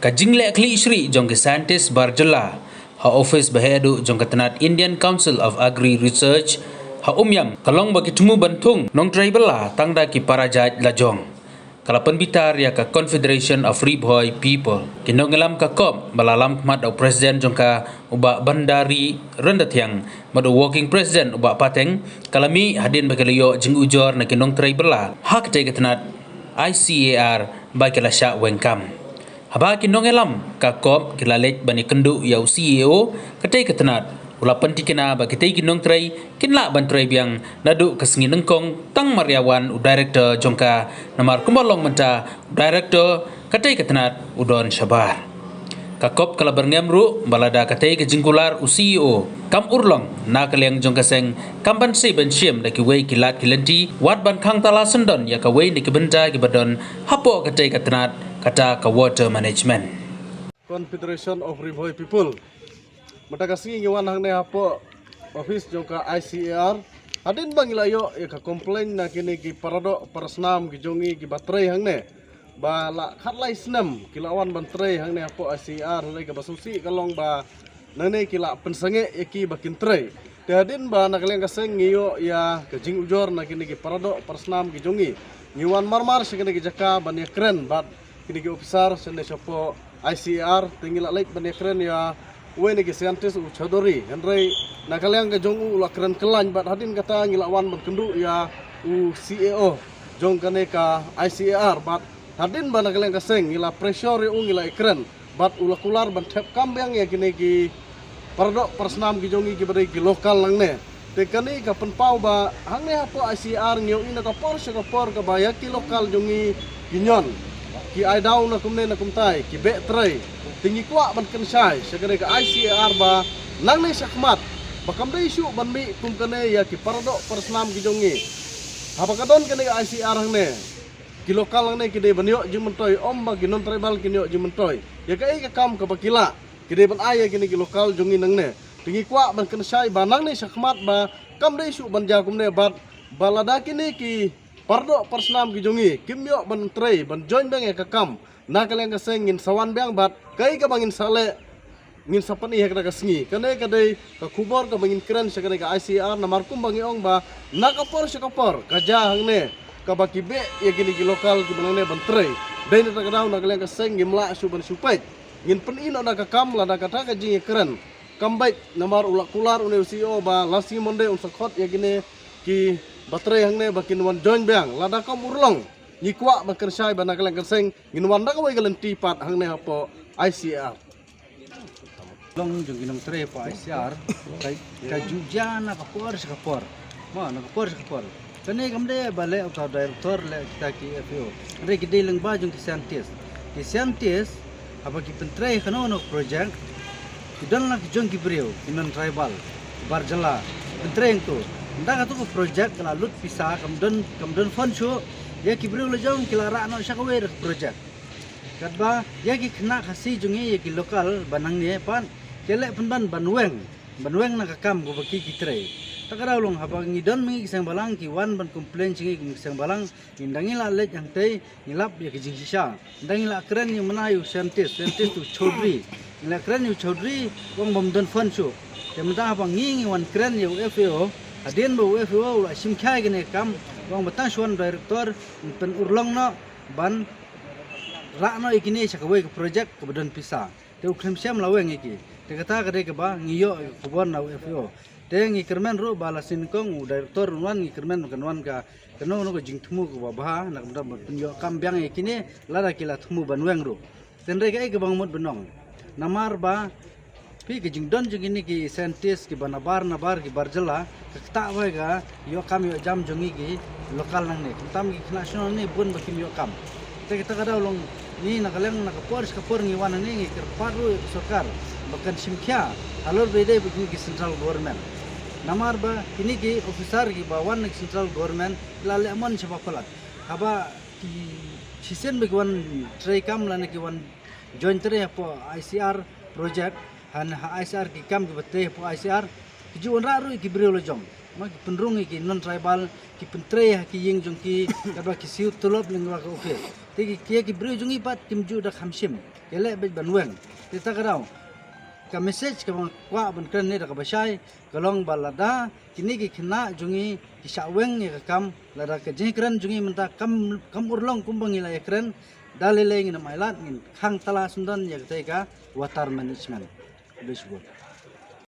Kajing lek kli isri jong ke scientist barjela ha office bahedu jong ketenat Indian Council of Agri Research ha umyam kalong bagi temu bantung nong tribal tangda ki parajat lajong kalapan bitar ya ka Confederation of Riboy People kinong ngelam ka kop balalam mat au presiden jong ka uba bandari rendat yang madu working president uba pateng kalami hadin bagaliyo jeng ujor na kinong tribal ha kete ketenat ICAR bagi lasya wengkam haba kinong elam ka kop kilalet bani kendu yau CEO ketai ketenat ulapan tikina ba ketai kinong trai kinla ban trai biang nadu kesengi nengkong tang mariawan u director jongka namar kumbalong menta director ketai ketenat udon syabar ka kop kala berngemru balada ketai kejingkular u CEO kam urlong na kaliang jongka seng kamban si ban syem da ki wei kilat kilenti wat ban khang tala sendon ya ka wei ni kibenta ki badon hapo ketai ketenat kata ke water management. Confederation of Riboy People. Mata kasih ngiwan hang ne hapo office jongka ICAR. Adin bang ilayo ya ka komplain na kini ki parado parasnam ki jongi ki batrai hang ne. Ba la khatlai snam kilawan bantrai hang ne hapo ICAR lai ka basusi kalong ba nane kila pensange ki bakin trai. Dadin ba nakaleng kaseng ngiyo ya kajing ujor na kini ki parado parasnam ki jongi. Ngiwan marmar sekene ki jaka ban ya keren bat kini ke officer sende sopo ICAR tinggi lek bani keren ya wene ke scientist u chodori henry nakaliang ke jongu la keren kelan bat hadin kata ngilawan berkendu ya u CEO jong kane ka ICAR bat hadin ban nakaliang ke seng ngila pressure u ngila keren bat ulakular ban tep kambang ya kini ki pardo persnam ki jongi ki bari ki lokal langne te kani ka penpau ba hangne hapo ICAR ngio ina ka por ka baya ki lokal jongi kinyon ki ai daw na kumne na kumtai ki be trai tinggi kwa ban kan sai segere ka ICAR ba nang ni sakmat bakam dei shu ban mi kum kane ya ki pardo persnam ki jongi apa kadon kane ka ICAR hang ne ki lokal hang ne ki de banyo jumentoy om ba ki non tribal ki nyo jumentoy ya ka ai ka kam ka bakila ki de ban ai ki lokal jongi nang ne tinggi kwa ban kan sai ba nang ni sakmat ba kam dei shu ban ja kumne bat balada kini ki pardo persnam ki jongi kimyo ban tray ban join bang ya kakam nakaleng kaseng ngin sawan bang bat kai ka bangin sale ngin sapani hek ka sngi kane kadai ka kubor ka bangin keren sekane ka ICAR na markum bangi ong ba nakapor sekapor kaja hangne ka baki be ya gini ki lokal ki banane ban tray dai na kadau nakaleng kaseng ngimla su ban supait ngin penin oda kakam la da kata ka jingi keren kambaik namar ulak kular une CEO ba lasi monde unsakot ya gini ki batrai hangne bakin wan join bang lada kam urlong nyikwa bakar sai bana kaleng keseng ginwan da kawai galen tipat hangne hapo ICAR long jung ginong tre po ICAR ka jujana ka por ma na por kane kamde bale auto director le kita ki FO re ki delang ba jung ki scientist apa ki pentre kano no project idan na ki jung ki breu kinon tribal barjala pentre tu nda ka tu project kala lut pisa kamdon fund show ya ki breu lejong kilara no syakawe project kadba ya ki kena khasi jungi ya ki lokal banang ni pan kele penban banweng na kakam go baki ki tre takara long haba ngidon mi kisang balang ki wan ban complain chingi kisang balang indangi la let yang tei ngilap ya ki jingsisa indangi la keren yang menayu scientist tu chaudhry ngila keren yu chaudhry wong bomdon fund show temta haba ngi wan keren yu FAO adin bo FAO la simkhai gene kam wang batang suan director pen urlong no ban ra no ikini sakawe ke project kebedan pisa te ukrem siam laweng iki te kata kade ke ba ngiyo kubon na FAO te ngi kermen ro bala sinkong director wan ngi kermen kan wan ka keno no jing thmu ko ba nak mda penyo kam byang ikini lara kila thmu banweng ro ten re ke bang mot benong namar ba pi ke jing don jing ini ki scientist ki banabar nabar ki barjala ta wa ga yo kam yo jam jongi ki lokal nang ne tam ki national ni bun bakim yo kam te kita kada long ni nakaleng nakapor ngi wan ni ngi kerparu sarkar bakan simkya alor bede bagi ki central government namar ba ini ki officer ki bawan ki central government lale amon siapa pelat haba ki sisen bagi wan tray kam lane ki wan joint tray po ICAR project han ICAR ki kam ki bete po ICAR ki juan raru ki breu lojong ma ki penrung ki non tribal ki pentre ki yeng jong ki kadwa ki siu tulop lengwa ka oke Tegi kia ki beri jungi pat tim ju dak hamsim. Kele bet banweng. Kita kerau. Ka message ka kwa ban kren ne dak basai kalong balada kini ki kena jungi ki saweng ya kam lada ke jengkren jungi menta kam urlong kumbang ila ekren dalile ngin mailat ngin khang tala sundan ya teka water management. This good.